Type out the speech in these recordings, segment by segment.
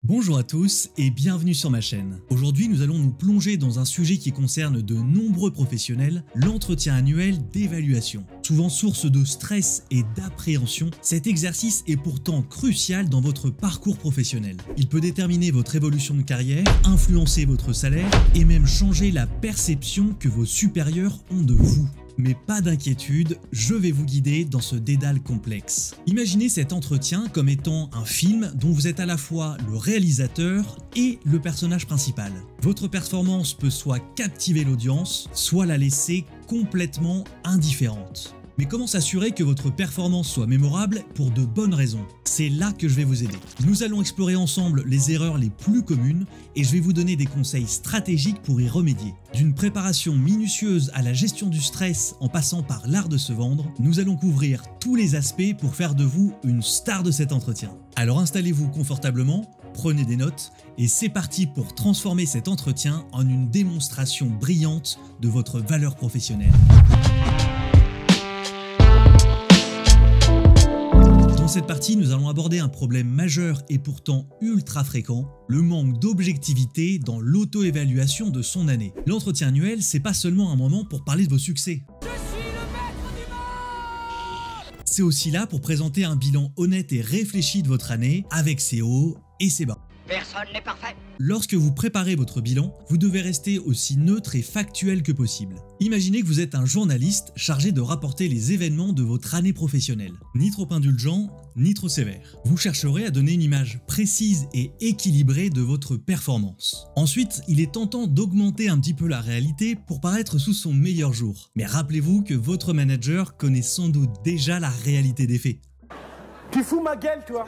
Bonjour à tous et bienvenue sur ma chaîne. Aujourd'hui, nous allons nous plonger dans un sujet qui concerne de nombreux professionnels, l'entretien annuel d'évaluation. Souvent source de stress et d'appréhension, cet exercice est pourtant crucial dans votre parcours professionnel. Il peut déterminer votre évolution de carrière, influencer votre salaire et même changer la perception que vos supérieurs ont de vous. Mais pas d'inquiétude, je vais vous guider dans ce dédale complexe. Imaginez cet entretien comme étant un film dont vous êtes à la fois le réalisateur et le personnage principal. Votre performance peut soit captiver l'audience, soit la laisser complètement indifférente. Mais comment s'assurer que votre performance soit mémorable pour de bonnes raisons? C'est là que je vais vous aider. Nous allons explorer ensemble les erreurs les plus communes et je vais vous donner des conseils stratégiques pour y remédier. D'une préparation minutieuse à la gestion du stress en passant par l'art de se vendre, nous allons couvrir tous les aspects pour faire de vous une star de cet entretien. Alors installez-vous confortablement, prenez des notes et c'est parti pour transformer cet entretien en une démonstration brillante de votre valeur professionnelle. Dans cette partie, nous allons aborder un problème majeur et pourtant ultra fréquent, le manque d'objectivité dans l'auto-évaluation de son année. L'entretien annuel, c'est pas seulement un moment pour parler de vos succès. Je suis le maître du monde! C'est aussi là pour présenter un bilan honnête et réfléchi de votre année, avec ses hauts et ses bas. Personne n'est parfait. Lorsque vous préparez votre bilan, vous devez rester aussi neutre et factuel que possible. Imaginez que vous êtes un journaliste chargé de rapporter les événements de votre année professionnelle. Ni trop indulgent, ni trop sévère. Vous chercherez à donner une image précise et équilibrée de votre performance. Ensuite, il est tentant d'augmenter un petit peu la réalité pour paraître sous son meilleur jour. Mais rappelez-vous que votre manager connaît sans doute déjà la réalité des faits. Tu fous ma gueule, toi?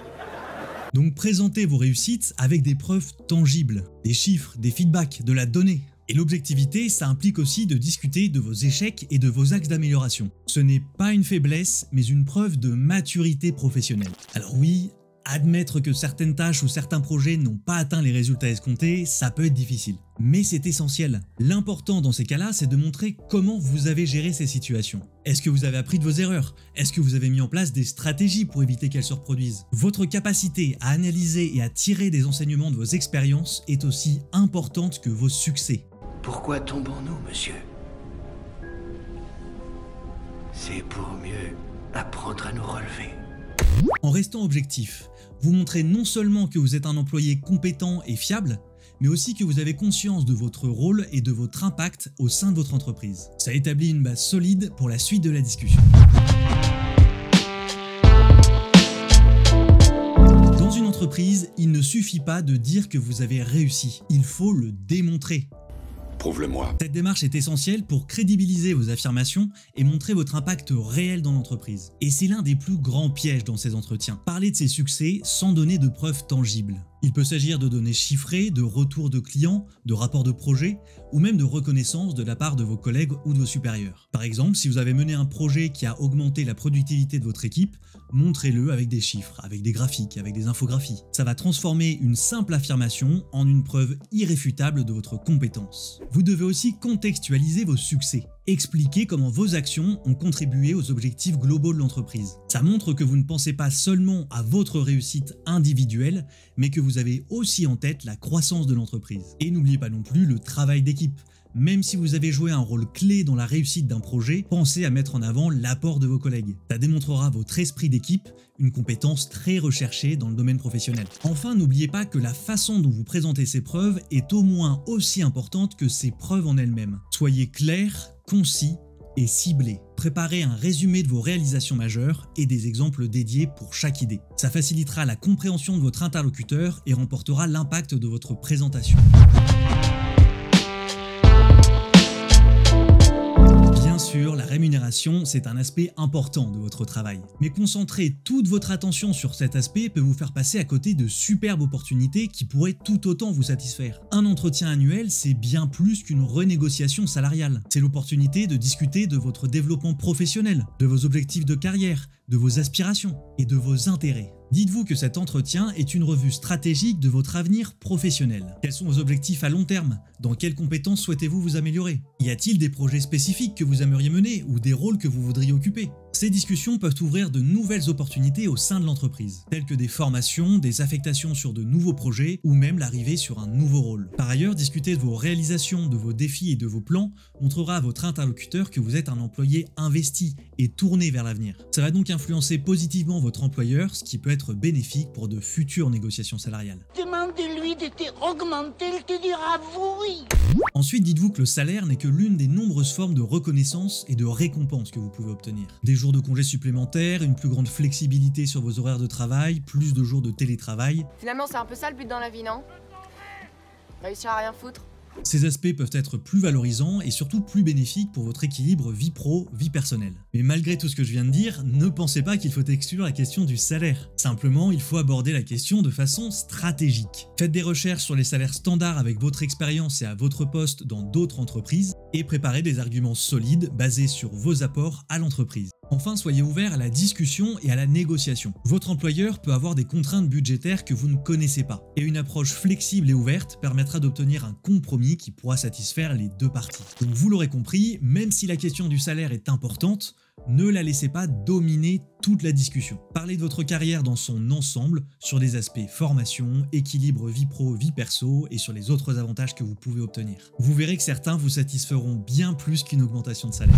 Donc présentez vos réussites avec des preuves tangibles, des chiffres, des feedbacks, de la donnée. Et l'objectivité, ça implique aussi de discuter de vos échecs et de vos axes d'amélioration. Ce n'est pas une faiblesse, mais une preuve de maturité professionnelle. Alors oui, admettre que certaines tâches ou certains projets n'ont pas atteint les résultats escomptés, ça peut être difficile. Mais c'est essentiel. L'important dans ces cas-là, c'est de montrer comment vous avez géré ces situations. Est-ce que vous avez appris de vos erreurs? Est-ce que vous avez mis en place des stratégies pour éviter qu'elles se reproduisent? Votre capacité à analyser et à tirer des enseignements de vos expériences est aussi importante que vos succès. Pourquoi tombons-nous, monsieur? C'est pour mieux apprendre à nous relever. En restant objectif, vous montrez non seulement que vous êtes un employé compétent et fiable, mais aussi que vous avez conscience de votre rôle et de votre impact au sein de votre entreprise. Ça établit une base solide pour la suite de la discussion. Dans une entreprise, il ne suffit pas de dire que vous avez réussi, il faut le démontrer. Prouve-le-moi. Cette démarche est essentielle pour crédibiliser vos affirmations et montrer votre impact réel dans l'entreprise. Et c'est l'un des plus grands pièges dans ces entretiens. Parler de ses succès sans donner de preuves tangibles. Il peut s'agir de données chiffrées, de retours de clients, de rapports de projets, ou même de reconnaissance de la part de vos collègues ou de vos supérieurs. Par exemple, si vous avez mené un projet qui a augmenté la productivité de votre équipe, montrez-le avec des chiffres, avec des graphiques, avec des infographies. Ça va transformer une simple affirmation en une preuve irréfutable de votre compétence. Vous devez aussi contextualiser vos succès. Expliquer comment vos actions ont contribué aux objectifs globaux de l'entreprise. Ça montre que vous ne pensez pas seulement à votre réussite individuelle, mais que vous avez aussi en tête la croissance de l'entreprise. Et n'oubliez pas non plus le travail d'équipe. Même si vous avez joué un rôle clé dans la réussite d'un projet, pensez à mettre en avant l'apport de vos collègues. Ça démontrera votre esprit d'équipe, une compétence très recherchée dans le domaine professionnel. Enfin, n'oubliez pas que la façon dont vous présentez ces preuves est au moins aussi importante que ces preuves en elles-mêmes. Soyez clair, concis et ciblé. Préparez un résumé de vos réalisations majeures et des exemples dédiés pour chaque idée. Ça facilitera la compréhension de votre interlocuteur et remportera l'impact de votre présentation. Bien sûr, la rémunération, c'est un aspect important de votre travail. Mais concentrer toute votre attention sur cet aspect peut vous faire passer à côté de superbes opportunités qui pourraient tout autant vous satisfaire. Un entretien annuel, c'est bien plus qu'une renégociation salariale. C'est l'opportunité de discuter de votre développement professionnel, de vos objectifs de carrière, de vos aspirations et de vos intérêts. Dites-vous que cet entretien est une revue stratégique de votre avenir professionnel. Quels sont vos objectifs à long terme? Dans quelles compétences souhaitez-vous vous améliorer? Y a-t-il des projets spécifiques que vous aimeriez mener ou des rôles que vous voudriez occuper? Ces discussions peuvent ouvrir de nouvelles opportunités au sein de l'entreprise, telles que des formations, des affectations sur de nouveaux projets ou même l'arrivée sur un nouveau rôle. Par ailleurs, discuter de vos réalisations, de vos défis et de vos plans montrera à votre interlocuteur que vous êtes un employé investi et tourné vers l'avenir. Ça va donc influencer positivement votre employeur, ce qui peut être bénéfique pour de futures négociations salariales. Demandez-lui de te augmenter, il te dira oui. Ensuite, dites-vous que le salaire n'est que l'une des nombreuses formes de reconnaissance et de récompense que vous pouvez obtenir. Des jours de congés supplémentaires, une plus grande flexibilité sur vos horaires de travail, plus de jours de télétravail. Finalement, c'est un peu ça le but dans la vie, non? Réussir à rien foutre. Ces aspects peuvent être plus valorisants et surtout plus bénéfiques pour votre équilibre vie pro, vie personnelle. Mais malgré tout ce que je viens de dire, ne pensez pas qu'il faut exclure la question du salaire. Simplement, il faut aborder la question de façon stratégique. Faites des recherches sur les salaires standards avec votre expérience et à votre poste dans d'autres entreprises et préparez des arguments solides basés sur vos apports à l'entreprise. Enfin, soyez ouvert à la discussion et à la négociation. Votre employeur peut avoir des contraintes budgétaires que vous ne connaissez pas, et une approche flexible et ouverte permettra d'obtenir un compromis qui pourra satisfaire les deux parties. Donc vous l'aurez compris, même si la question du salaire est importante, ne la laissez pas dominer toute la discussion. Parlez de votre carrière dans son ensemble, sur des aspects formation, équilibre vie pro, vie perso et sur les autres avantages que vous pouvez obtenir. Vous verrez que certains vous satisferont bien plus qu'une augmentation de salaire.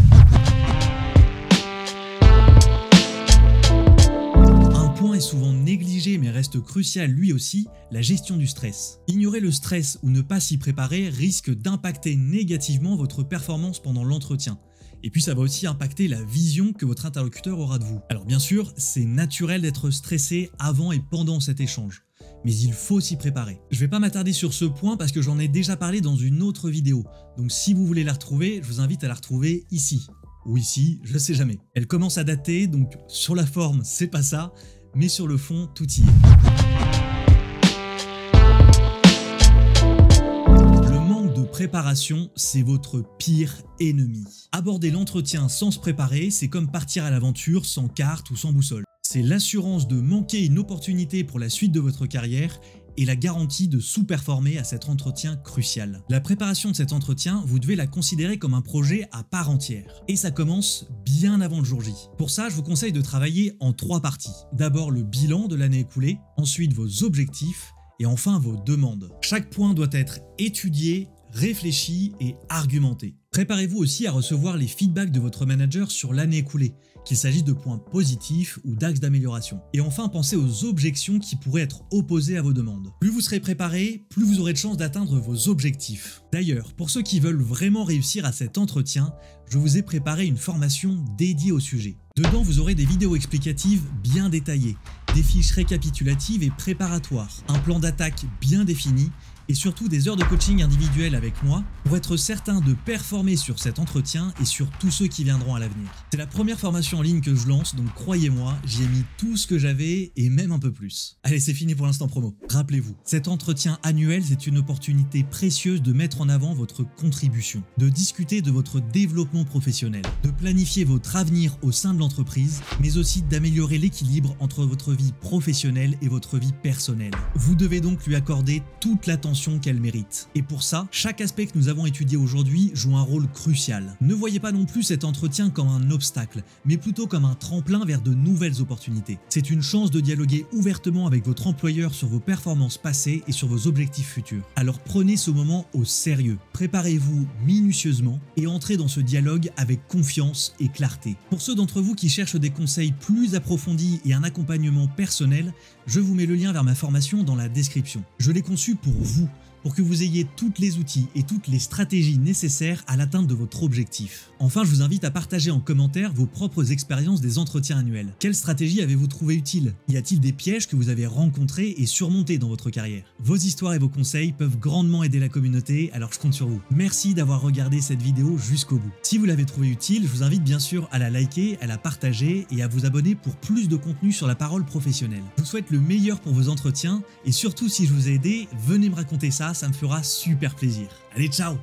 Est souvent négligé mais reste crucial lui aussi, la gestion du stress. Ignorer le stress ou ne pas s'y préparer risque d'impacter négativement votre performance pendant l'entretien. Et puis ça va aussi impacter la vision que votre interlocuteur aura de vous. Alors bien sûr, c'est naturel d'être stressé avant et pendant cet échange, mais il faut s'y préparer. Je vais pas m'attarder sur ce point parce que j'en ai déjà parlé dans une autre vidéo, donc si vous voulez la retrouver, je vous invite à la retrouver ici. Ou ici, je sais jamais. Elle commence à dater, donc sur la forme, c'est pas ça, mais sur le fond, tout y est. Le manque de préparation, c'est votre pire ennemi. Aborder l'entretien sans se préparer, c'est comme partir à l'aventure sans carte ou sans boussole. C'est l'assurance de manquer une opportunité pour la suite de votre carrière et la garantie de sous-performer à cet entretien crucial. La préparation de cet entretien, vous devez la considérer comme un projet à part entière. Et ça commence bien avant le jour J. Pour ça, je vous conseille de travailler en 3 parties. D'abord le bilan de l'année écoulée, ensuite vos objectifs et enfin vos demandes. Chaque point doit être étudié, réfléchi et argumenté. Préparez-vous aussi à recevoir les feedbacks de votre manager sur l'année écoulée, qu'il s'agisse de points positifs ou d'axes d'amélioration. Et enfin, pensez aux objections qui pourraient être opposées à vos demandes. Plus vous serez préparé, plus vous aurez de chances d'atteindre vos objectifs. D'ailleurs, pour ceux qui veulent vraiment réussir à cet entretien, je vous ai préparé une formation dédiée au sujet. Dedans, vous aurez des vidéos explicatives bien détaillées, des fiches récapitulatives et préparatoires, un plan d'attaque bien défini, et surtout des heures de coaching individuel avec moi pour être certain de performer sur cet entretien et sur tous ceux qui viendront à l'avenir. C'est la première formation en ligne que je lance, donc croyez-moi, j'y ai mis tout ce que j'avais et même un peu plus. Allez, c'est fini pour l'instant promo. Rappelez-vous, cet entretien annuel, c'est une opportunité précieuse de mettre en avant votre contribution, de discuter de votre développement professionnel, de planifier votre avenir au sein de l'entreprise, mais aussi d'améliorer l'équilibre entre votre vie professionnelle et votre vie personnelle. Vous devez donc lui accorder toute l'attention qu'elle mérite. Et pour ça, chaque aspect que nous avons étudié aujourd'hui joue un rôle crucial. Ne voyez pas non plus cet entretien comme un obstacle, mais plutôt comme un tremplin vers de nouvelles opportunités. C'est une chance de dialoguer ouvertement avec votre employeur sur vos performances passées et sur vos objectifs futurs. Alors prenez ce moment au sérieux, préparez-vous minutieusement et entrez dans ce dialogue avec confiance et clarté. Pour ceux d'entre vous qui cherchent des conseils plus approfondis et un accompagnement personnel, je vous mets le lien vers ma formation dans la description. Je l'ai conçue pour vous, pour que vous ayez tous les outils et toutes les stratégies nécessaires à l'atteinte de votre objectif. Enfin, je vous invite à partager en commentaire vos propres expériences des entretiens annuels. Quelle stratégie avez-vous trouvé utile? Y a-t-il des pièges que vous avez rencontrés et surmontés dans votre carrière? Vos histoires et vos conseils peuvent grandement aider la communauté, alors je compte sur vous. Merci d'avoir regardé cette vidéo jusqu'au bout. Si vous l'avez trouvée utile, je vous invite bien sûr à la liker, à la partager et à vous abonner pour plus de contenu sur la parole professionnelle. Je vous souhaite le meilleur pour vos entretiens et surtout si je vous ai aidé, venez me raconter ça me fera super plaisir. Allez, ciao!